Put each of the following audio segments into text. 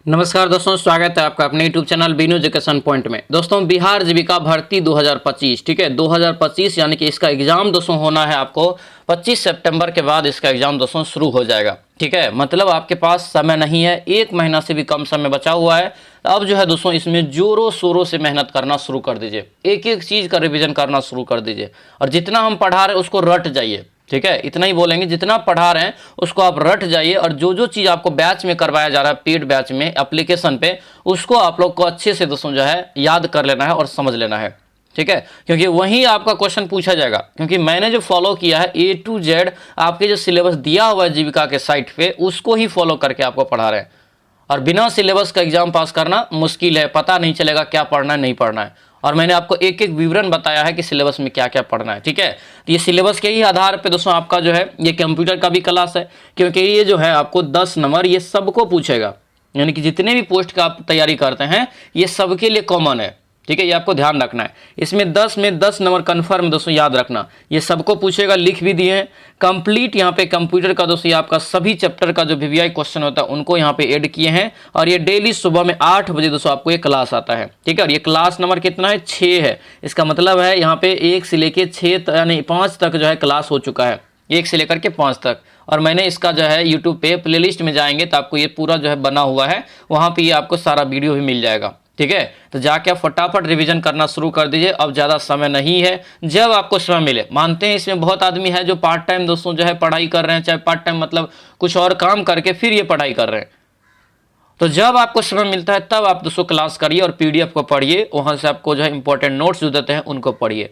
नमस्कार दोस्तों, स्वागत है आपका अपने YouTube channel Binu education point में। दोस्तों, बिहार जीविका भर्ती 2025, ठीक है, 2025 यानी कि इसका एग्जाम दोस्तों होना है आपको 25 सितंबर के बाद इसका एग्जाम दोस्तों शुरू हो जाएगा। ठीक है, मतलब आपके पास समय नहीं है, 1 महीना से भी कम समय बचा हुआ है। अब जो है दोस्तों इसमें जोरों शोरों से मेहनत करना शुरू कर दीजिए, एक एक चीज़ का रिविजन करना शुरू कर दीजिए और जितना हम पढ़ा रहे हैं उसको रट जाइए। ठीक है, इतना ही बोलेंगे, जितना पढ़ा रहे हैं उसको आप रट जाइए और जो जो चीज़ आपको बैच में करवाया जा रहा है, पेड बैच में एप्लीकेशन पे, उसको आप लोग को अच्छे से दोस्तों जो है याद कर लेना है और समझ लेना है। ठीक है, क्योंकि वहीं आपका क्वेश्चन पूछा जाएगा, क्योंकि मैंने जो फॉलो किया है A to Z आपके जो सिलेबस दिया हुआ है जीविका के साइट पे, उसको ही फॉलो करके आपको पढ़ा रहे हैं। और बिना सिलेबस का एग्जाम पास करना मुश्किल है, पता नहीं चलेगा क्या पढ़ना है नहीं पढ़ना है। और मैंने आपको एक एक विवरण बताया है कि सिलेबस में क्या क्या पढ़ना है। ठीक है, तो ये सिलेबस के ही आधार पे दोस्तों आपका जो है ये कंप्यूटर का भी क्लास है, क्योंकि ये जो है आपको 10 नंबर ये सबको पूछेगा, यानी कि जितने भी पोस्ट का आप तैयारी करते हैं ये सबके लिए कॉमन है। ठीक है, ये आपको ध्यान रखना है। इसमें 10 में 10 नंबर कन्फर्म दोस्तों याद रखना, ये सबको पूछेगा, लिख भी दिए हैं कंप्लीट। यहाँ पे कंप्यूटर का दोस्तों ये आपका सभी चैप्टर का जो वीवीआई क्वेश्चन होता है उनको यहाँ पे ऐड किए हैं और ये डेली सुबह में 8 बजे दोस्तों आपको ये क्लास आता है। ठीक है, और ये क्लास नंबर कितना है, 6 है। इसका मतलब है यहाँ पे 1 से लेके 6 यानी 5 तक जो है क्लास हो चुका है, 1 से लेकर के 5 तक। और मैंने इसका जो है यूट्यूब पे प्लेलिस्ट में जाएंगे तो आपको ये पूरा जो है बना हुआ है, वहाँ पे ये आपको सारा वीडियो भी मिल जाएगा। ठीक है, तो जाके आप फटाफट रिवीजन करना शुरू कर दीजिए, अब ज़्यादा समय नहीं है, जब आपको समय मिले। मानते हैं इसमें बहुत आदमी है जो पार्ट टाइम दोस्तों जो है पढ़ाई कर रहे हैं, चाहे पार्ट टाइम मतलब कुछ और काम करके फिर ये पढ़ाई कर रहे हैं। तो जब आपको समय मिलता है तब आप दोस्तों क्लास करिए और पीडीएफ को पढ़िए, वहाँ से आपको जो है इंपॉर्टेंट नोट्स जो देते हैं उनको पढ़िए।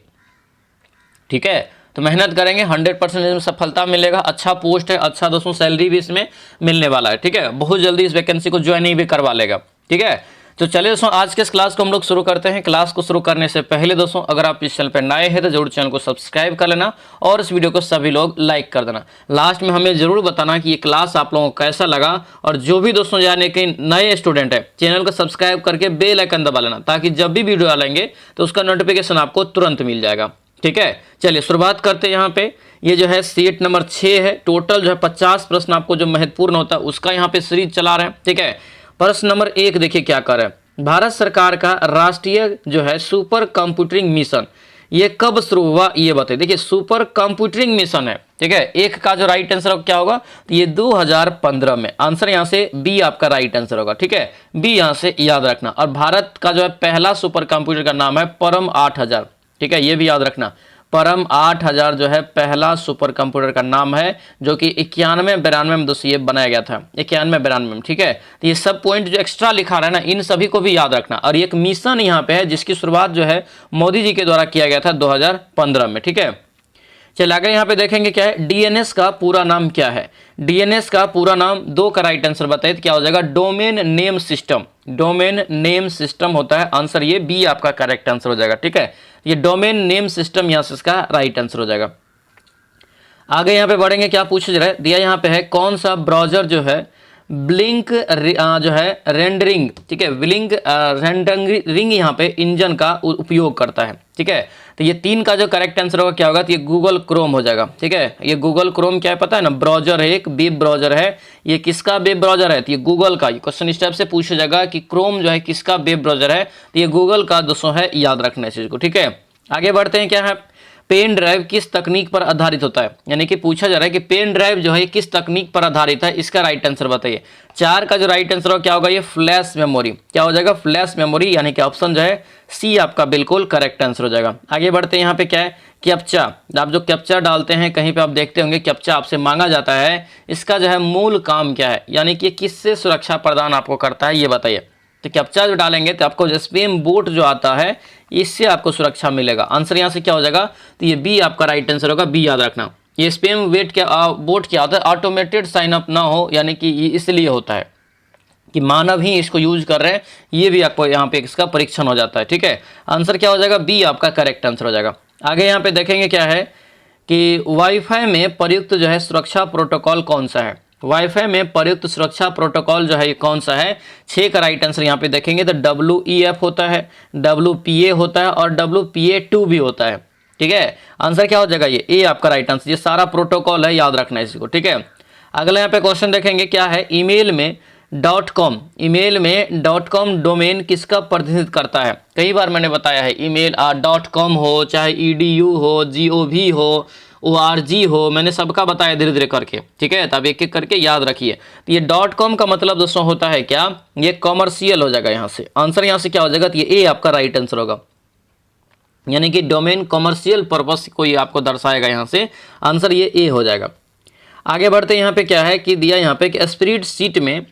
ठीक है, तो मेहनत करेंगे, 100% इसमें सफलता मिलेगा। अच्छा पोस्ट है, अच्छा दोस्तों सैलरी भी इसमें मिलने वाला है। ठीक है, बहुत जल्दी इस वैकेंसी को ज्वाइन भी करवा लेगा। ठीक है, तो चलिए दोस्तों आज के इस क्लास को हम लोग शुरू करते हैं। क्लास को शुरू करने से पहले दोस्तों अगर आप इस चैनल पर नए हैं तो जरूर चैनल को सब्सक्राइब कर लेना और इस वीडियो को सभी लोग लाइक कर देना। लास्ट में हमें जरूर बताना कि ये क्लास आप लोगों को कैसा लगा, और जो भी दोस्तों यानी कि नए स्टूडेंट है चैनल को सब्सक्राइब करके बेल आइकन दबा लेना, ताकि जब भी वीडियो डालेंगे तो उसका नोटिफिकेशन आपको तुरंत मिल जाएगा। ठीक है, चलिए शुरुआत करते हैं। यहाँ पे ये जो है सीट नंबर 6 है। टोटल जो है 50 प्रश्न आपको जो महत्वपूर्ण होता है उसका यहाँ पे सीरीज चला रहे हैं। ठीक है, प्रश्न नंबर 1 देखिए क्या कर रहे हैं। भारत सरकार का राष्ट्रीय जो है सुपर कंप्यूटिंग मिशन ये कब शुरू हुआ ये बताइए। देखिए सुपर कंप्यूटिंग मिशन है। ठीक है, एक का जो राइट आंसर क्या होगा, तो ये 2015 में। आंसर यहाँ से बी आपका राइट आंसर होगा। ठीक है, बी यहाँ से याद रखना। और भारत का जो है पहला सुपर कंप्यूटर का नाम है परम 8000। ठीक है, ये भी याद रखना, परम 8000 जो है पहला सुपर कंप्यूटर का नाम है, जो कि 91-92 में दोस्तों ये बनाया गया था, 91-92 में। ठीक है, तो ये सब पॉइंट जो एक्स्ट्रा लिखा रहा है ना, इन सभी को भी याद रखना। और एक मिशन यहाँ पे है जिसकी शुरुआत जो है मोदी जी के द्वारा किया गया था 2015 में। ठीक है, चलिए आगे यहाँ पे देखेंगे क्या है, डीएनएस का पूरा नाम क्या है। डीएनएस का पूरा नाम, 2 का राइट आंसर बताइए तो क्या हो जाएगा, domain name system. Domain name system होता है, आंसर ये बी आपका करेक्ट आंसर हो जाएगा। ठीक है, ये डोमेन नेम सिस्टम यहाँ से इसका राइट आंसर हो जाएगा। आगे यहाँ पे बढ़ेंगे, क्या पूछ रहे दिया यहाँ पे है, कौन सा ब्राउजर जो है ब्लिंक जो है रेंडरिंग, ठीक है, ब्लिंक रेंडरिंग यहाँ पे इंजन का उपयोग करता है। ठीक है, तो ये 3 का जो करेक्ट आंसर होगा क्या होगा, तो ये गूगल क्रोम हो जाएगा। ठीक है, ये गूगल क्रोम क्या है पता है ना, ब्राउजर है, एक वेब ब्राउजर है। ये किसका वेब ब्राउजर है, तो ये गूगल का। ये क्वेश्चन इस टाइप से पूछा जाएगा कि क्रोम जो है किसका वेब ब्राउजर है, तो ये गूगल का दोस्तों है, याद रखना इस चीज को। ठीक है, आगे बढ़ते हैं, क्या है, पेन ड्राइव किस तकनीक पर आधारित होता है। यानी कि पूछा जा रहा है कि पेन ड्राइव जो है किस तकनीक पर आधारित है, इसका राइट आंसर बताइए। 4 का जो राइट आंसर हो क्या होगा, ये फ्लैश मेमोरी। क्या हो जाएगा, फ्लैश मेमोरी, यानी कि ऑप्शन जो है सी आपका बिल्कुल करेक्ट आंसर हो जाएगा। आगे बढ़ते हैं, यहाँ पे क्या है, कैप्चा। आप जो कैप्चा डालते हैं कहीं पे आप देखते होंगे कैप्चा आपसे मांगा जाता है, इसका जो है मूल काम क्या है, यानी कि किससे सुरक्षा प्रदान आपको करता है ये बताइए। तो कैप्चा जो डालेंगे तो आपको स्पैम बोट जो आता है इससे आपको सुरक्षा मिलेगा। आंसर यहाँ से क्या हो जाएगा, तो ये बी आपका राइट आंसर होगा, बी याद रखना। ये स्पैम वेट क्या बोट क्या होता है, ऑटोमेटेड साइन अप ना हो, यानी कि ये इसलिए होता है कि मानव ही इसको यूज कर रहे हैं, ये भी आपको यहाँ पे इसका परीक्षण हो जाता है। ठीक है, आंसर क्या हो जाएगा, बी आपका करेक्ट आंसर हो जाएगा। आगे यहाँ पे देखेंगे क्या है कि वाईफाई में प्रयुक्त जो है सुरक्षा प्रोटोकॉल कौन सा है। वाईफाई में प्रयुक्त सुरक्षा प्रोटोकॉल जो है ये कौन सा है। 6 का राइट आंसर यहाँ पे देखेंगे तो WEF होता है, WPA होता है और WPA2 भी होता है। ठीक है, आंसर क्या हो जाएगा, ये ए आपका राइट आंसर। ये सारा प्रोटोकॉल है, याद रखना है इसको। ठीक है, अगला यहाँ पे क्वेश्चन देखेंगे क्या है, ईमेल में .com, ईमेल में .com डोमेन किसका प्रतिनिधित्व करता है? कई बार मैंने बताया है, ईमेल .com हो, चाहे edu हो, gov हो, org हो, मैंने सबका बताया धीरे धीरे करके, ठीक है। तो अब एक एक करके याद रखिए। तो ये .com का मतलब दोस्तों होता है क्या? ये कॉमर्शियल हो जाएगा यहाँ से, आंसर यहाँ से क्या हो जाएगा? तो ये ए आपका राइट आंसर होगा, यानी कि डोमेन कॉमर्शियल पर्पस को ये आपको दर्शाएगा, यहाँ से आंसर ये ए हो जाएगा। आगे बढ़ते यहाँ पे क्या है कि दिया यहाँ पे कि स्प्रेडशीट में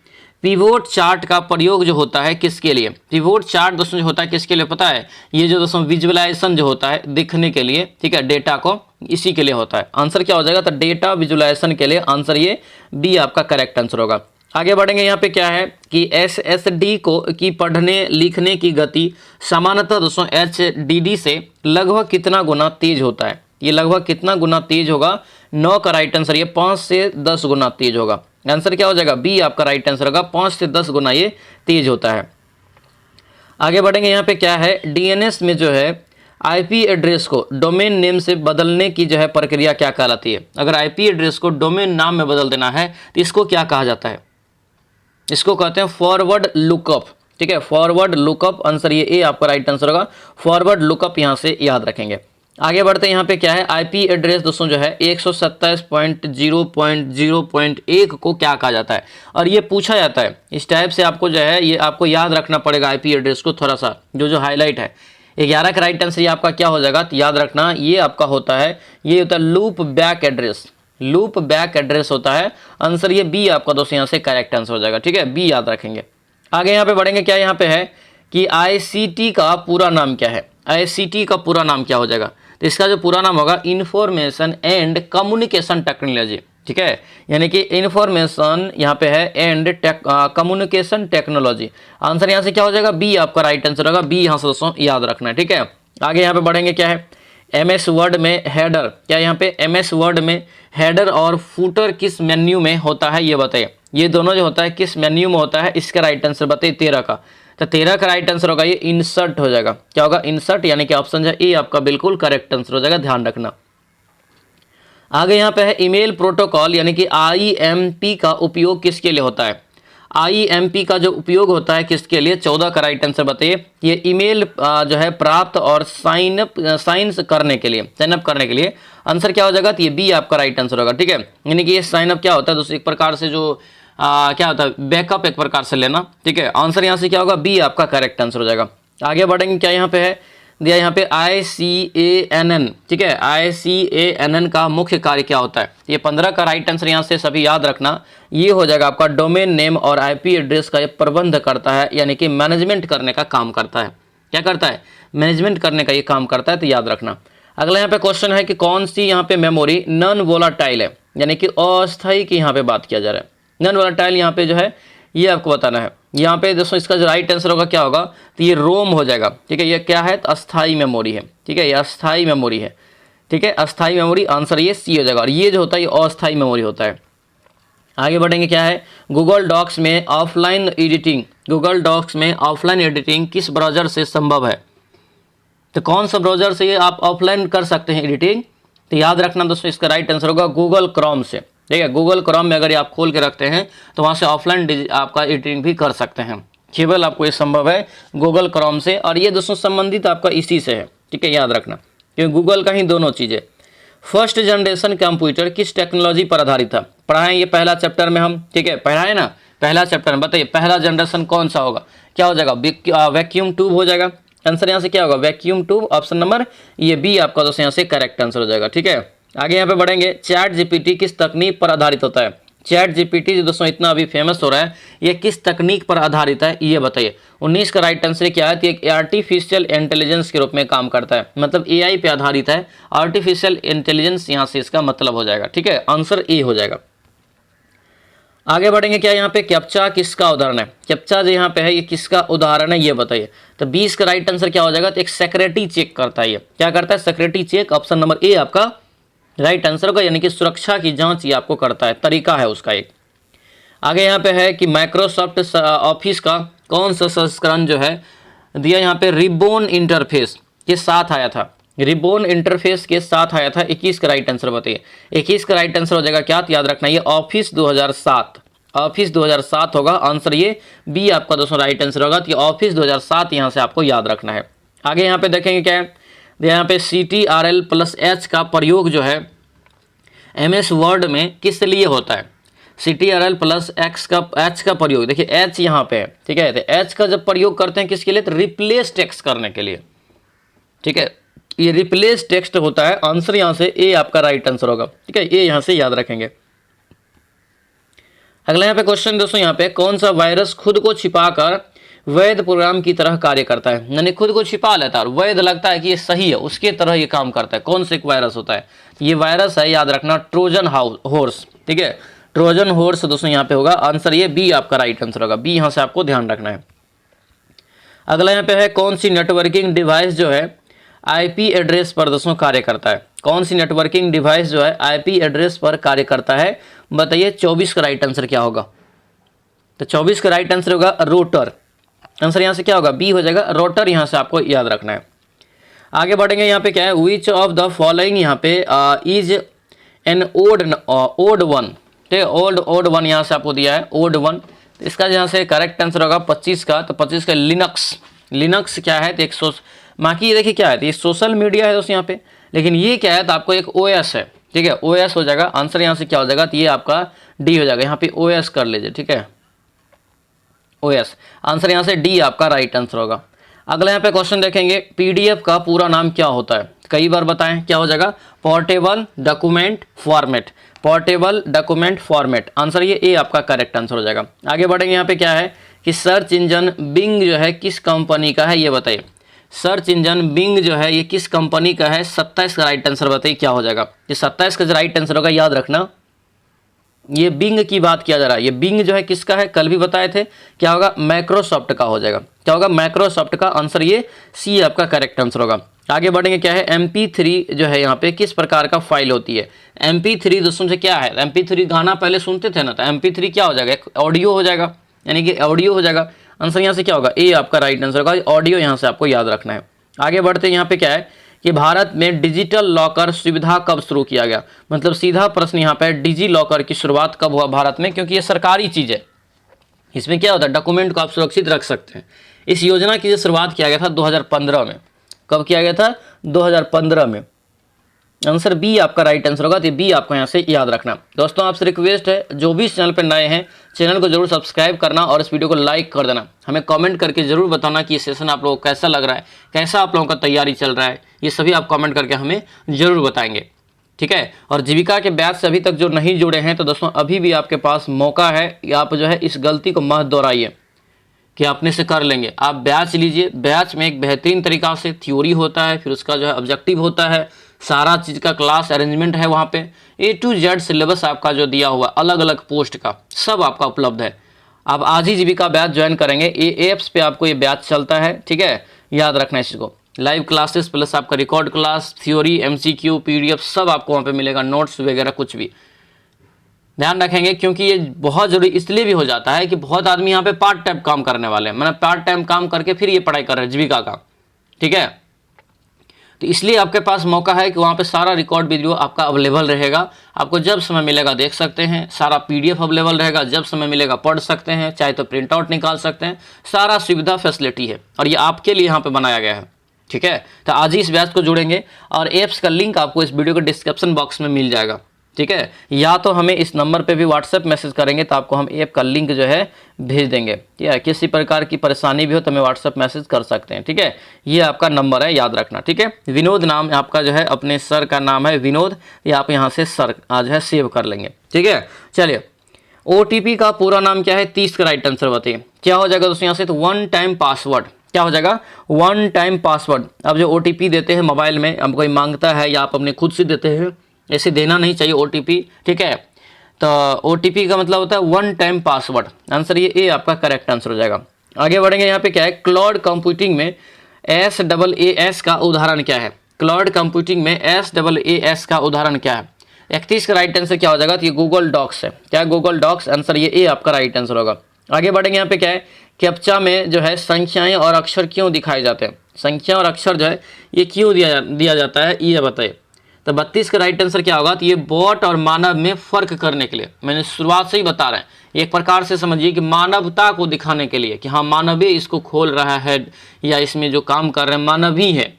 पिवोट चार्ट का प्रयोग जो होता है किसके लिए? पिवोट चार्ट दोस्तों जो होता है किसके लिए पता है? ये जो दोस्तों विजुअलाइजेशन जो होता है दिखने के लिए, ठीक है, डेटा को, इसी के लिए होता है। आंसर क्या हो जाएगा? तो डेटा विजुअलाइजेशन के लिए, आंसर ये बी आपका करेक्ट आंसर होगा। आगे बढ़ेंगे, यहाँ पे क्या है कि SSD को की पढ़ने लिखने की गति सामान्यतः दोस्तों HDD से लगभग कितना गुना तेज होता है? ये लगभग कितना गुना तेज होगा? 9 का राइट आंसर, ये 5 से 10 गुना तेज होगा। आंसर क्या हो जाएगा? बी आपका राइट आंसर होगा, 5 से 10 गुना ये तेज होता है। आगे बढ़ेंगे, यहाँ पे क्या है, DNS में जो है IP एड्रेस को डोमेन नेम से बदलने की जो है प्रक्रिया क्या कहलाती है? अगर IP एड्रेस को डोमेन नाम में बदल देना है तो इसको क्या कहा जाता है? इसको कहते हैं फॉरवर्ड लुकअप, ठीक है, फॉरवर्ड लुकअप। आंसर ये ए आपका राइट आंसर होगा, फॉरवर्ड लुकअप यहाँ से याद रखेंगे। आगे बढ़ते हैं, यहाँ पे क्या है, IP एड्रेस दोस्तों जो है 127.0.0.1 को क्या कहा जाता है? और ये पूछा जाता है इस टाइप से, आपको जो है ये आपको याद रखना पड़ेगा IP एड्रेस को, थोड़ा सा जो हाईलाइट है। 11 का राइट आंसर ये आपका क्या हो जाएगा? तो याद रखना ये आपका होता है, ये होता है loop back address, loop back address होता है। आंसर ये बी आपका दोस्तों यहाँ से करेक्ट आंसर हो जाएगा, ठीक है, बी याद रखेंगे। आगे यहाँ पे बढ़ेंगे, क्या यहाँ पे है कि ICT का पूरा नाम क्या है? ICT का पूरा नाम क्या हो जाएगा? तो इसका जो पूरा नाम होगा इंफॉर्मेशन एंड कम्युनिकेशन टेक्नोलॉजी, ठीक है, यानी कि इंफॉर्मेशन यहाँ पे है एंड कम्युनिकेशन टेक्नोलॉजी। आंसर यहाँ से क्या हो जाएगा? बी आपका राइट आंसर होगा, बी यहाँ से दोस्तों याद रखना है, ठीक है। आगे यहाँ पे बढ़ेंगे, क्या है, MS वर्ड में हेडर, क्या यहाँ पे MS वर्ड में हेडर और फूटर किस मेन्यू में होता है? ये बताइए, ये दोनों जो होता है किस मेन्यू में होता है? इसका राइट आंसर बताइए 13 का। तो 13 का राइट आंसर होगा ये इंसर्ट हो जाएगा। क्या होगा? इंसर्ट, यानी कि ऑप्शन जो है ए आपका बिल्कुल करेक्ट आंसर हो जाएगा, ध्यान रखना। आगे यहाँ पे है ईमेल प्रोटोकॉल, यानी कि IMP का उपयोग किसके लिए होता है? IMP का जो उपयोग होता है किसके लिए? 14 का राइट आंसर बताइए। ये ईमेल जो है प्राप्त और साइन करने के लिए, साइनअप करने के लिए। आंसर क्या हो जाएगा? तो ये बी आपका राइट आंसर होगा, ठीक है, यानी कि ये साइनअप क्या होता है दोस्तों? एक प्रकार से जो क्या होता है, बैकअप एक प्रकार से लेना, ठीक है। आंसर यहाँ से क्या होगा? बी आपका करेक्ट आंसर हो जाएगा। आगे बढ़ेंगे, क्या यहाँ पे है दिया, यहाँ पे ICANN, ठीक है, ICANN का मुख्य कार्य क्या होता है? ये 15 का राइट आंसर यहाँ से सभी याद रखना, ये हो जाएगा आपका डोमेन नेम और IP एड्रेस का ये प्रबंध करता है, यानी कि मैनेजमेंट करने का काम करता है। क्या करता है? मैनेजमेंट करने का ये काम करता है, तो याद रखना। अगला यहाँ पे क्वेश्चन है कि कौन सी यहाँ पे मेमोरी नॉन वोलाटाइल है, यानी कि अस्थायी की यहाँ पे बात किया जा रहा है। नॉन वोलाटाइल यहाँ पे जो है ये आपको बताना है। यहाँ पे दोस्तों इसका जो राइट आंसर होगा क्या होगा? तो ये रोम हो जाएगा, ठीक है। ये क्या है? तो अस्थायी मेमोरी है, ठीक है, ये अस्थायी मेमोरी है, ठीक है, अस्थायी मेमोरी। आंसर ये सी हो जाएगा। और ये जो होता है ये अस्थायी मेमोरी होता है। आगे बढ़ेंगे, क्या है, गूगल डॉक्स में ऑफलाइन एडिटिंग, गूगल डॉक्स में ऑफलाइन एडिटिंग किस ब्राउज़र से संभव है? तो कौन सा ब्राउज़र से ये आप ऑफलाइन कर सकते हैं एडिटिंग? तो याद रखना दोस्तों इसका राइट आंसर होगा गूगल क्रोम से, ठीक है। गूगल क्रोम में अगर ये आप खोल के रखते हैं तो वहाँ से ऑफलाइन आपका एडिटिंग भी कर सकते हैं, केवल आपको ये संभव है गूगल क्रोम से। और ये दोस्तों संबंधित आपका इसी से है, ठीक है, याद रखना, क्योंकि गूगल का ही दोनों चीज़ें। फर्स्ट जनरेशन कंप्यूटर किस टेक्नोलॉजी पर आधारित था? पढ़ाएं ये पहला चैप्टर में हम, ठीक है, पढ़ाए ना पहला चैप्टर में। बताइए पहला जनरेशन कौन सा होगा? क्या हो जाएगा? वैक्यूम ट्यूब हो जाएगा। आंसर यहाँ से क्या होगा? वैक्यूम ट्यूब, ऑप्शन नंबर ये बी आपका दोस्तों यहाँ से करेक्ट आंसर हो जाएगा, ठीक है। आगे यहाँ पे बढ़ेंगे, चैट GPT किस तकनीक पर आधारित होता है? चैट GPT जो दोस्तों इतना अभी फेमस हो रहा है, ये किस तकनीक पर आधारित है? ये बताइए। 19 का राइट आंसर क्या है? तो एक आर्टिफिशियल इंटेलिजेंस के रूप में काम करता है, मतलब AI पे आधारित है। आर्टिफिशियल इंटेलिजेंस यहाँ से इसका मतलब हो जाएगा, ठीक है, आंसर ए हो जाएगा। आगे बढ़ेंगे, क्या यहाँ पे कैप्चा किसका उदाहरण है? कैप्चा जो यहाँ पे है ये किसका उदाहरण है? ये बताइए। तो 20 का राइट आंसर क्या हो जाएगा? तो एक सिक्योरिटी चेक करता है। ये क्या करता है? Security check, option number A आपका राइट आंसर होगा, यानी कि सुरक्षा की जांच ये आपको करता है, तरीका है उसका एक। आगे यहाँ पे है कि माइक्रोसॉफ्ट ऑफिस का कौन सा संस्करण जो है दिया यहाँ पे रिबोन इंटरफेस के साथ आया था? रिबोन इंटरफेस के साथ आया था। 21 का राइट आंसर बताइए। 21 का राइट आंसर हो जाएगा क्या? तो याद रखना ये ऑफिस 2007, ऑफिस 2007 होगा, आंसर ये बी आपका दोस्तों राइट आंसर होगा। तो ये ऑफिस 2007 यहाँ से आपको याद रखना है। आगे यहाँ पे देखेंगे क्या है, यहाँ पे CTRL+H का प्रयोग जो है MS वर्ड में किस लिए होता है। CTRL+H का प्रयोग, देखिए H यहाँ पे है, ठीक है। तो H का जब प्रयोग करते हैं किसके लिए, तो रिप्लेस टेक्स्ट करने के लिए, ठीक है। ये रिप्लेस टेक्स्ट होता है, आंसर यहाँ से ए आपका राइट आंसर होगा, ठीक है। ये यहाँ से याद रखेंगे। अगला यहाँ पे क्वेश्चन दोस्तों, यहाँ पे कौन सा वायरस खुद को छिपाकर वैध प्रोग्राम की तरह कार्य करता है, यानी खुद को छिपा लेता है और वैध लगता है कि ये सही है, उसके तरह ये काम करता है। कौन सा एक वायरस होता है, ये वायरस है, याद रखना, ट्रोजन हॉर्स, ठीक है। ट्रोजन हॉर्स दोस्तों यहाँ पे होगा, आंसर ये बी आपका राइट आंसर होगा। बी यहाँ से आपको ध्यान रखना है। अगला यहाँ पे है कौन सी नेटवर्किंग डिवाइस जो है IP एड्रेस पर दोस्तों कार्य करता है। कौन सी नेटवर्किंग डिवाइस जो है IP एड्रेस पर कार्य करता है, बताइए। 24 का राइट आंसर क्या होगा, तो 24 का राइट आंसर होगा रोटर। आंसर यहाँ से क्या होगा, बी हो जाएगा, रोटर यहाँ से आपको याद रखना है। आगे बढ़ेंगे, यहाँ पे क्या है, विच ऑफ द फॉलोइंग यहाँ पे इज एन ओड वन, ठीक है। ओड वन यहाँ से आपको दिया है, ओड वन। तो इसका यहाँ से करेक्ट आंसर होगा 25 का, तो 25 का लिनक्स क्या है, तो एक बाकी ये देखिए क्या है, तो ये सोशल मीडिया है दोस्तों यहाँ पे, लेकिन ये क्या है, तो आपको एक OS है, ठीक है। OS हो जाएगा, आंसर यहाँ से क्या हो जाएगा, तो ये आपका डी हो जाएगा। यहाँ पे OS कर लीजिए, ठीक है, OS, आंसर यहाँ से डी आपका राइट आंसर होगा। अगला यहाँ पे क्वेश्चन देखेंगे, PDF का पूरा नाम क्या होता है, कई बार बताएं, क्या हो जाएगा, portable document format, portable document format, answer ये ए आपका करेक्ट आंसर हो जाएगा। आगे बढ़ेंगे, यहाँ पे क्या है कि सर्च इंजन बिंग जो है किस कंपनी का है, ये बताइए। सर्च इंजन बिंग जो है ये किस कंपनी का है, 27 का राइट आंसर बताइए क्या हो जाएगा। ये 27 का जो राइट आंसर होगा, याद रखना, ये बिंग की बात किया जा रहा है। ये बिंग जो है किसका है, कल भी बताए थे, क्या होगा, माइक्रोसॉफ्ट का हो जाएगा। क्या होगा, माइक्रोसॉफ्ट का, आंसर ये सी आपका करेक्ट आंसर होगा। आगे बढ़ेंगे, क्या है, MP3 जो है यहाँ पे किस प्रकार का फाइल होती है। MP3 दोस्तों से क्या है, MP3 गाना पहले सुनते थे ना, तो MP3 क्या हो जाएगा, एक ऑडियो हो जाएगा, यानी कि ऑडियो हो जाएगा। आंसर यहाँ से क्या होगा, ए आपका राइट आंसर होगा, ऑडियो यहाँ से आपको याद रखना है। आगे बढ़ते हैं, यहाँ पे क्या है कि भारत में डिजिटल लॉकर सुविधा कब शुरू किया गया, मतलब सीधा प्रश्न यहाँ पे, डिजी लॉकर की शुरुआत कब हुआ भारत में, क्योंकि ये सरकारी चीज़ है, इसमें क्या होता है, डॉक्यूमेंट को आप सुरक्षित रख सकते हैं। इस योजना की शुरुआत किया गया था 2015 में। कब किया गया था, 2015 में। आंसर बी आपका राइट आंसर होगा, तो बी आपको यहाँ से याद रखना। दोस्तों आपसे रिक्वेस्ट है, जो भी इस चैनल पर नए हैं, चैनल को जरूर सब्सक्राइब करना और इस वीडियो को लाइक कर देना। हमें कमेंट करके जरूर बताना कि ये सेशन आप लोगों को कैसा लग रहा है, कैसा आप लोगों का तैयारी चल रहा है, ये सभी आप कमेंट करके हमें जरूर बताएंगे, ठीक है। और जीविका के बैच से अभी तक जो नहीं जुड़े हैं, तो दोस्तों अभी भी आपके पास मौका है, आप जो है इस गलती को मत दोहराइए कि आपने से कर लेंगे। आप बैच लीजिए, बैच में एक बेहतरीन तरीका से थ्योरी होता है, फिर उसका जो है ऑब्जेक्टिव होता है, सारा चीज़ का क्लास अरेंजमेंट है, वहाँ पे A to Z सिलेबस आपका जो दिया हुआ अलग अलग पोस्ट का सब आपका उपलब्ध है। आप आज ही जीविका बैच ज्वाइन करेंगे, एप्स पे आपको ये बैच चलता है, ठीक है, याद रखना इस चीज़ को। लाइव क्लासेस प्लस आपका record class, theory, MCQ, PDF सब आपको वहाँ पे मिलेगा, नोट्स वगैरह कुछ भी ध्यान रखेंगे, क्योंकि ये बहुत जरूरी इसलिए भी हो जाता है कि बहुत आदमी यहाँ पे पार्ट टाइम काम करने वाले हैं, मतलब पार्ट टाइम काम करके फिर ये पढ़ाई कर रहे हैं जीविका का, ठीक है। तो इसलिए आपके पास मौका है कि वहाँ पे सारा रिकॉर्ड वीडियो आपका अवेलेबल रहेगा, आपको जब समय मिलेगा देख सकते हैं, सारा PDF अवेलेबल रहेगा, जब समय मिलेगा पढ़ सकते हैं, चाहे तो प्रिंट आउट निकाल सकते हैं, सारा सुविधा फैसिलिटी है और ये आपके लिए यहाँ पे बनाया गया है, ठीक है। तो आज ही इस बैच को जुड़ेंगे और एप्स का लिंक आपको इस वीडियो के डिस्क्रिप्शन बॉक्स में मिल जाएगा, ठीक है। या तो हमें इस नंबर पे भी व्हाट्सएप मैसेज करेंगे तो आपको हम ऐप का लिंक जो है भेज देंगे, ठीक है। किसी प्रकार की परेशानी भी हो तो हमें व्हाट्सएप मैसेज कर सकते हैं, ठीक है। ये आपका नंबर है, याद रखना, ठीक है। विनोद नाम आपका जो है, अपने सर का नाम है विनोद, ये आप यहाँ से सर आज है सेव कर लेंगे, ठीक है। चलिए, OTP का पूरा नाम क्या है, 30 का राइट आंसर बताइए क्या हो जाएगा दोस्तों यहाँ से, तो 1 टाइम पासवर्ड, क्या हो जाएगा, 1 टाइम पासवर्ड। अब जो OTP देते हैं मोबाइल में, अब कोई मांगता है या आप अपने खुद से देते हैं, ऐसे देना नहीं चाहिए OTP, ठीक है। तो OTP का मतलब होता है 1 टाइम पासवर्ड, आंसर ये ए आपका करेक्ट आंसर हो जाएगा। आगे बढ़ेंगे, यहाँ पे क्या है, क्लाउड कंप्यूटिंग में SaaS का उदाहरण क्या है, क्लाउड कंप्यूटिंग में SaaS का उदाहरण क्या है। 31 का राइट आंसर क्या हो जाएगा, तो ये गूगल डॉक्स है, क्या है, गूगल डॉक्स, आंसर ये ए आपका राइट आंसर होगा। आगे बढ़ेंगे, यहाँ पे क्या है, कैप्चा में जो है संख्याएं और अक्षर क्यों दिखाए जाते हैं, संख्या और अक्षर जो है ये क्यों दिया जाता है, ये बताइए। तो 32 का राइट आंसर क्या होगा, तो ये बॉट और मानव में फर्क करने के लिए, मैंने शुरुआत से ही बता रहे हैं, एक प्रकार से समझिए कि मानवता को दिखाने के लिए कि हाँ मानवीय इसको खोल रहा है या इसमें जो काम कर रहे हैं मानव ही है,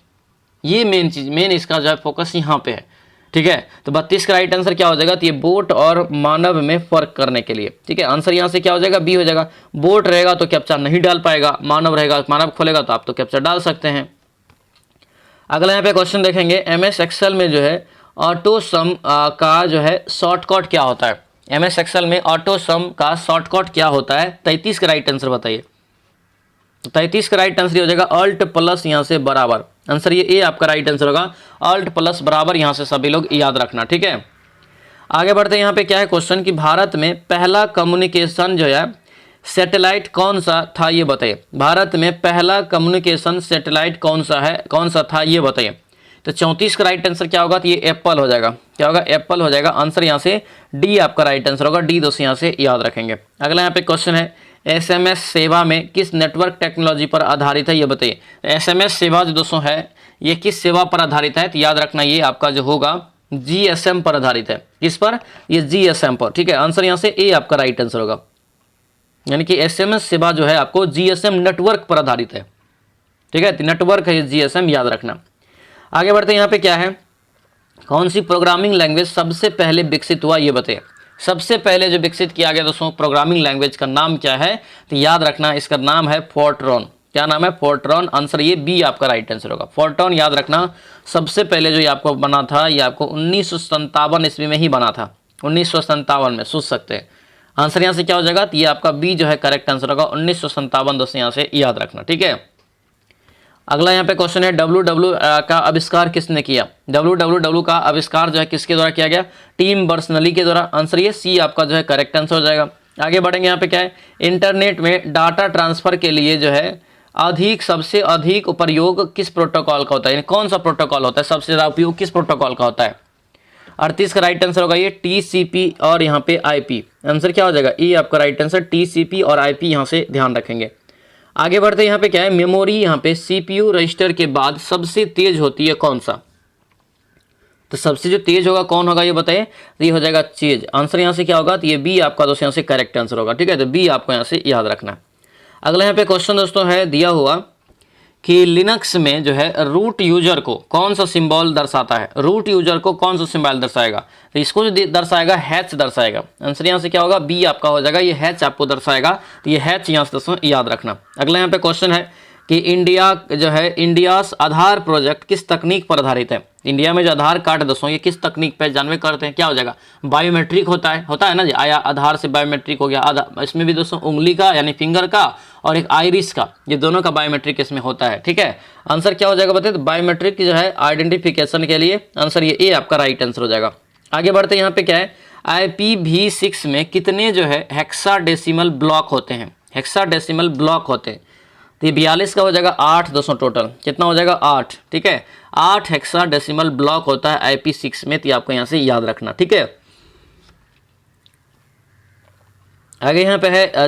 ये मेन चीज, मेन इसका जो है फोकस यहाँ पे है। ठीक है, तो 32 का राइट आंसर क्या हो जाएगा, तो ये बोट और मानव में फर्क करने के लिए। ठीक है, आंसर यहाँ से क्या हो जाएगा, बी हो जाएगा। बोट रहेगा तो कैप्चा नहीं डाल पाएगा, मानव रहेगा मानव खोलेगा तो आप तो कैप्चा डाल सकते हैं। अगला यहाँ पे क्वेश्चन देखेंगे, एमएस एक्सेल में जो है ऑटो सम का जो है शॉर्टकट क्या होता है। एमएस एक्सेल में ऑटो सम का शॉर्टकट क्या होता है, 33 का राइट आंसर बताइए। तो 33 का राइट आंसर हो जाएगा अल्ट प्लस यहाँ से बराबर, आंसर ये ए आपका राइट आंसर होगा, अल्ट प्लस बराबर, यहाँ से सभी लोग याद रखना। ठीक है, आगे बढ़ते हैं। यहाँ पे क्या है क्वेश्चन कि भारत में पहला कम्युनिकेशन जो है सैटेलाइट कौन सा था, ये बताइए। भारत में पहला कम्युनिकेशन सैटेलाइट कौन सा था ये बताइए। तो 34 का राइट आंसर क्या होगा, तो ये एप्पल हो जाएगा, क्या होगा, एप्पल हो जाएगा। आंसर यहाँ से डी आपका राइट आंसर होगा, डी दोस्तों यहाँ से याद रखेंगे। अगला यहाँ पे क्वेश्चन है, एसएमएस सेवा में किस नेटवर्क टेक्नोलॉजी पर आधारित है ये बताइए। एसएमएस सेवा जो दोस्तों है ये किस सेवा पर आधारित है, तो याद रखना ये आपका जो होगा जीएसएम पर आधारित है। किस पर, ये जीएसएम पर। ठीक है, आंसर यहाँ से ए आपका राइट आंसर होगा, यानी कि एसएमएस सेवा जो है आपको जीएसएम नेटवर्क पर आधारित है। ठीक है, नेटवर्क है ये जीएसएम, याद रखना। आगे बढ़ते हैं, यहाँ पे क्या है, कौन सी प्रोग्रामिंग लैंग्वेज सबसे पहले विकसित हुआ ये बताइए। सबसे पहले जो विकसित किया गया दोस्तों प्रोग्रामिंग लैंग्वेज का नाम क्या है, तो याद रखना इसका नाम है फोर्ट्रॉन। क्या नाम है, फोर्ट्रॉन। आंसर ये बी आपका राइट आंसर होगा, फोर्ट्रॉन। याद रखना सबसे पहले जो ये आपको बना था ये आपको 1957 ईस्वी में ही बना था, 1957 में, सोच सकते हैं। आंसर यहाँ से क्या हो जाएगा, तो ये आपका बी जो है करेक्ट आंसर होगा, 1957 दोस्तों यहाँ से याद रखना। ठीक है, अगला यहाँ पे क्वेश्चन है, WW का आविष्कार किसने किया। WWW का आविष्कार जो है किसके द्वारा किया गया, टीम बर्नर्स-ली के द्वारा। आंसर ये सी आपका जो है करेक्ट आंसर हो जाएगा। आगे बढ़ेंगे, यहाँ पे क्या है, इंटरनेट में डाटा ट्रांसफर के लिए जो है सबसे अधिक प्रयोग किस प्रोटोकॉल का होता है, यानी कौन सा प्रोटोकॉल होता है, सबसे ज़्यादा उपयोग किस प्रोटोकॉल का होता है। 38 का राइट आंसर होगा ये TCP और यहाँ पे IP। आंसर क्या हो जाएगा, ई आपका राइट आंसर, TCP और IP यहाँ से ध्यान रखेंगे। आगे बढ़ते यहाँ पे क्या है, मेमोरी यहाँ पे CPU रजिस्टर के बाद सबसे तेज होती है कौन सा। तो सबसे जो तेज होगा कौन होगा ये बताइए, तो ये हो जाएगा चेज। आंसर यहाँ से क्या होगा, तो ये बी आपका दोस्तों यहाँ से करेक्ट आंसर होगा। ठीक है, तो बी आपको यहाँ से याद रखना है। अगला यहाँ पे क्वेश्चन दोस्तों है दिया हुआ कि लिनक्स में जो है रूट यूजर को कौन सा सिंबल दर्शाता है। रूट यूजर को कौन सा सिंबल दर्शाएगा, तो इसको जो दर्शाएगा हैच दर्शाएगा। आंसर यहाँ से क्या होगा, बी आपका हो जाएगा, ये हैच आपको दर्शाएगा, तो ये हैच यहाँ से दोस्तों याद रखना। अगला यहाँ पे क्वेश्चन है कि इंडिया जो है इंडियास आधार प्रोजेक्ट किस तकनीक पर आधारित है। इंडिया में जो आधार कार्ड है दोस्तों ये किस तकनीक पर जानवे करते हैं, क्या हो जाएगा, बायोमेट्रिक होता है ना जी, आया आधार से बायोमेट्रिक हो गया। इसमें भी दोस्तों उंगली का यानी फिंगर का और एक आइरिस का, ये दोनों का बायोमेट्रिक इसमें होता है। ठीक है, आंसर क्या हो जाएगा बताइए, तो बायोमेट्रिक जो है आइडेंटिफिकेशन के लिए। आंसर ये ए आपका राइट आंसर हो जाएगा। आगे बढ़ते हैं, यहाँ पे क्या है, IPv6 में कितने जो है हेक्साडेसिमल ब्लॉक होते हैं, हेक्साडेसिमल ब्लॉक होते हैं। तो ये 42 का हो जाएगा 8 दोस्तों, टोटल कितना हो जाएगा 8। ठीक है, 8 हेक्साडेसिमल ब्लॉक होता है IP6 में, तो आपको यहाँ से याद रखना। ठीक है, आगे यहाँ पे है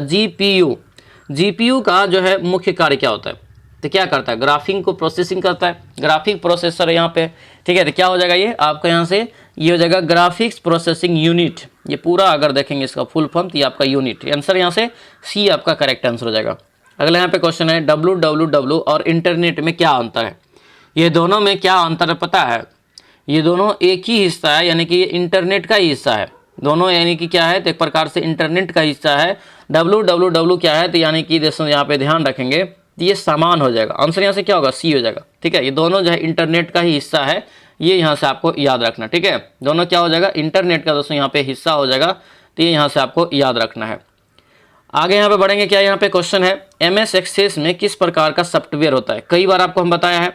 GPU का जो है मुख्य कार्य क्या होता है, तो क्या करता है, ग्राफिक को प्रोसेसिंग करता है, ग्राफिक प्रोसेसर यहाँ पे। ठीक है, तो क्या हो जाएगा ये आपका यहाँ से, ये हो जाएगा ग्राफिक्स प्रोसेसिंग यूनिट। ये पूरा अगर देखेंगे इसका फुल फॉर्म तो ये आपका यूनिट। आंसर यहाँ से सी आपका करेक्ट आंसर हो जाएगा। अगला यहाँ पे क्वेश्चन है, WWW और इंटरनेट में क्या अंतर है। ये दोनों में क्या अंतर है पता है, ये दोनों एक ही हिस्सा है, यानी कि ये इंटरनेट का ही हिस्सा है दोनों, यानी कि क्या है, तो एक प्रकार से इंटरनेट का हिस्सा है। WWW क्या है, तो यानी कि दोस्तों यहाँ पे ध्यान रखेंगे तो ये समान हो जाएगा। आंसर यहाँ से क्या होगा, सी हो जाएगा। ठीक है, ये दोनों जो है इंटरनेट का ही हिस्सा है, ये यहाँ से आपको याद रखना। ठीक है, दोनों क्या हो जाएगा, इंटरनेट का दोस्तों यहाँ पे हिस्सा हो जाएगा, तो ये यहाँ से आपको याद रखना है। आगे यहाँ पे बढ़ेंगे, क्या यहाँ पे क्वेश्चन है, MS एक्सेस में किस प्रकार का सॉफ्टवेयर होता है। कई बार आपको हम बताया है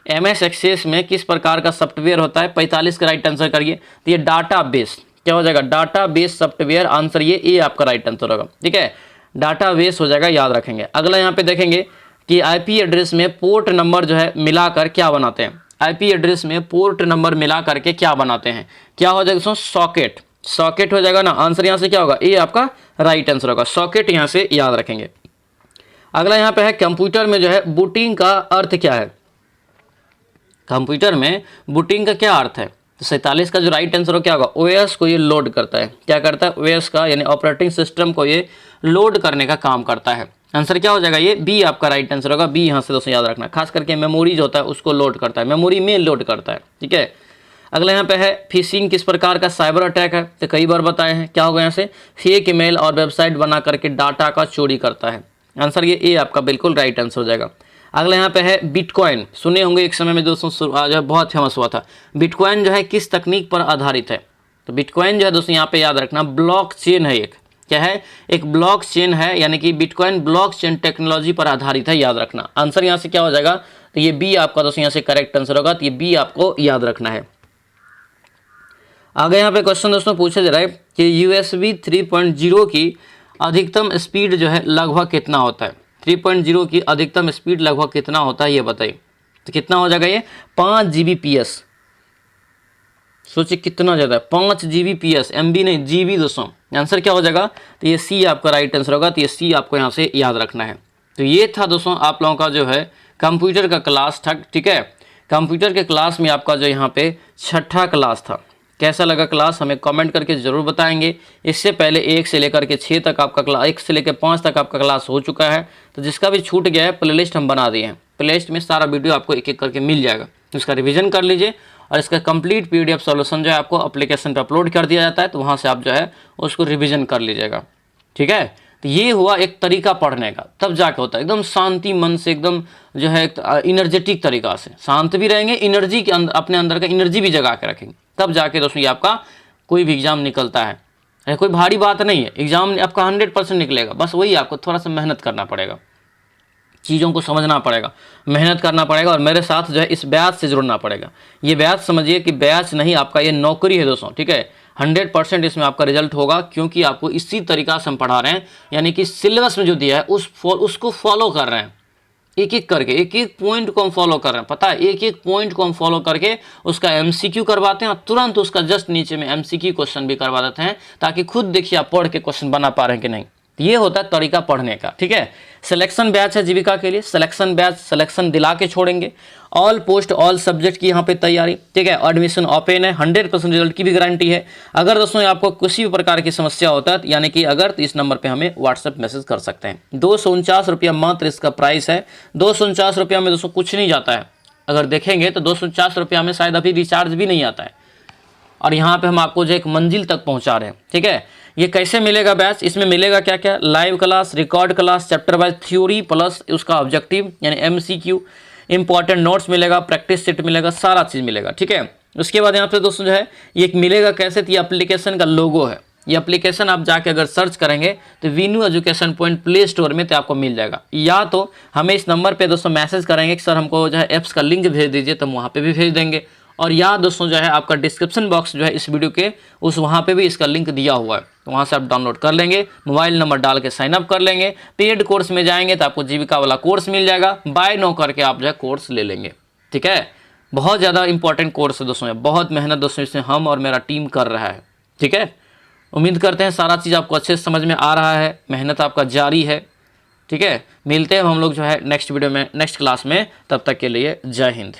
MS एक्सेस में किस प्रकार का सॉफ्टवेयर होता है। 45 का राइट आंसर करिए, तो ये डाटाबेस क्या हो जाएगा, डाटाबेस सॉफ्टवेयर। आंसर ये आपका राइट आंसर होगा। ठीक है, डाटाबेस हो जाएगा, याद रखेंगे। अगला यहाँ पे देखेंगे कि IP एड्रेस में पोर्ट नंबर जो है मिलाकर क्या बनाते हैं। IP एड्रेस में पोर्ट नंबर मिला करके क्या बनाते हैं, क्या हो जाएगा दोस्तों, सॉकेट। सॉकेट हो जाएगा ना। आंसर यहाँ से क्या होगा, ए आपका राइट आंसर होगा, सॉकेट यहाँ से याद रखेंगे। अगला यहाँ पे है, कंप्यूटर में जो है बूटिंग का अर्थ क्या है। कंप्यूटर में बूटिंग का क्या अर्थ है, तो 47 का जो राइट आंसर हो क्या होगा, ओएस को ये लोड करता है। क्या करता है, ओएस का यानी ऑपरेटिंग सिस्टम को ये लोड करने का काम करता है। आंसर क्या हो जाएगा, ये बी आपका राइट आंसर होगा। बी यहाँ से दोस्तों याद रखना, खास करके मेमोरी जो होता है उसको लोड करता है, मेमोरी में लोड करता है। ठीक है, अगला यहाँ पे है फिशिंग किस प्रकार का साइबर अटैक है, तो कई बार बताए हैं। क्या होगा यहाँ से, फेक ईमेल और वेबसाइट बना करके डाटा का चोरी करता है। आंसर ये ए आपका बिल्कुल राइट आंसर हो जाएगा। अगला यहाँ पे है बिटकॉइन, सुने होंगे एक समय में दोस्तों जो है बहुत फेमस हुआ था। बिटकॉइन जो है किस तकनीक पर आधारित है, तो बिटकॉइन जो है दोस्तों यहाँ पे याद रखना ब्लॉक चेन है। एक क्या है, एक ब्लॉक चेन है, यानी कि बिटकॉइन ब्लॉक चेन टेक्नोलॉजी पर आधारित है, याद रखना। आंसर यहाँ से क्या हो जाएगा, तो ये बी आपका दोस्तों यहाँ से करेक्ट आंसर होगा, तो ये बी आपको याद रखना है। आगे यहाँ पे क्वेश्चन दोस्तों पूछा जा रहा है कि USB 3.0 की अधिकतम स्पीड जो है लगभग कितना होता है। 3.0 की अधिकतम स्पीड लगभग कितना होता है ये बताइए, तो कितना हो जाएगा ये 5 Gbps। सोचिए कितना ज़्यादा है, 5 Gbps, MB नहीं GB दोस्तों। आंसर क्या हो जाएगा, तो ये सी आपका राइट आंसर होगा, तो ये सी आपको यहाँ से याद रखना है। तो ये था दोस्तों आप लोगों का जो है कंप्यूटर का क्लास था। ठीक है, कंप्यूटर के क्लास में आपका जो यहाँ पे 6ठा क्लास था। कैसा लगा क्लास हमें कमेंट करके ज़रूर बताएंगे। इससे पहले 1 से लेकर के 6 तक आपका क्लास, 1 से लेकर 5 तक आपका क्लास हो चुका है। तो जिसका भी छूट गया है प्लेलिस्ट हम बना दिए हैं, प्लेलिस्ट में सारा वीडियो आपको एक एक करके मिल जाएगा। इसका रिवीजन कर लीजिए और इसका कंप्लीट PDF सॉल्यूशन जो है आपको एप्लीकेशन पर अपलोड कर दिया जाता है, तो वहाँ से आप जो है उसको रिविजन कर लीजिएगा। ठीक है, तो ये हुआ एक तरीका पढ़ने का, तब जाके होता है एकदम शांति मन से, एकदम जो है इनर्जेटिक तरीका से, शांत भी रहेंगे, एनर्जी के अंदर अपने अंदर का एनर्जी भी जगा के रखेंगे, तब जाके दोस्तों ये आपका कोई भी एग्जाम निकलता है। कोई भारी बात नहीं है, एग्जाम आपका 100% निकलेगा। बस वही आपको थोड़ा सा मेहनत करना पड़ेगा, चीज़ों को समझना पड़ेगा, मेहनत करना पड़ेगा और मेरे साथ जो है इस बैच से जुड़ना पड़ेगा। ये बैच समझिए कि बैच नहीं, आपका ये नौकरी है दोस्तों। ठीक है, 100% इसमें आपका रिजल्ट होगा, क्योंकि आपको इसी तरीका से हम पढ़ा रहे हैं, यानी कि सिलेबस में जो दिया है उसको फॉलो कर रहे हैं, एक एक करके, एक एक पॉइंट को हम फॉलो कर रहे हैं। पता है, एक एक पॉइंट को हम फॉलो करके उसका MCQ करवाते हैं और तुरंत उसका जस्ट नीचे में MCQ क्वेश्चन भी करवा देते हैं, ताकि खुद देखिए आप पढ़ के क्वेश्चन बना पा रहे हैं कि नहीं। ये होता है तरीका पढ़ने का। ठीक है, सिलेक्शन बैच है जीविका के लिए, सिलेक्शन बैच सिलेक्शन दिला के छोड़ेंगे। ऑल पोस्ट ऑल सब्जेक्ट की यहाँ पे तैयारी। ठीक है, एडमिशन ओपन है, 100% रिजल्ट की भी गारंटी है। अगर दोस्तों आपको किसी भी प्रकार की समस्या होता है, यानी कि अगर, तो इस नंबर पे हमें व्हाट्सएप मैसेज कर सकते हैं। 249 रुपया मात्र इसका प्राइस है। 249 रुपया में दोस्तों कुछ नहीं जाता है, अगर देखेंगे तो 249 रुपया में शायद अभी रिचार्ज भी नहीं आता है, और यहाँ पे हम आपको जो एक मंजिल तक पहुँचा रहे हैं। ठीक है, ये कैसे मिलेगा बैच, इसमें मिलेगा क्या क्या, live class, record class, chapter wise theory plus उसका ऑब्जेक्टिव यानी MCQ, इंपॉर्टेंट नोट्स मिलेगा, प्रैक्टिस सेट मिलेगा, सारा चीज़ मिलेगा। ठीक है, उसके बाद यहाँ पे दोस्तों जो है ये मिलेगा कैसे, तो ये एप्लीकेशन का लोगो है। ये एप्लीकेशन आप जाके अगर सर्च करेंगे तो Vinu education point play store में तो आपको मिल जाएगा, या तो हमें इस नंबर पे दोस्तों मैसेज करेंगे कि सर हमको जो है ऐप्स का लिंक भेज दीजिए, तो हम वहाँ पे भी भेज देंगे। और या दोस्तों जो है आपका डिस्क्रिप्शन बॉक्स जो है इस वीडियो के उस वहाँ पे भी इसका लिंक दिया हुआ है, तो वहाँ से आप डाउनलोड कर लेंगे, मोबाइल नंबर डाल के साइन अप कर लेंगे। पेड कोर्स में जाएंगे तो आपको जीविका वाला कोर्स मिल जाएगा, बाय नो करके आप जो है कोर्स ले लेंगे। ठीक है, बहुत ज़्यादा इंपॉर्टेंट कोर्स है दोस्तों, बहुत मेहनत दोस्तों इसमें हम और मेरा टीम कर रहा है। ठीक है, उम्मीद करते हैं सारा चीज़ आपको अच्छे से समझ में आ रहा है, मेहनत आपका जारी है। ठीक है, मिलते हैं हम लोग जो है नेक्स्ट वीडियो में, नेक्स्ट क्लास में, तब तक के लिए जय हिंद।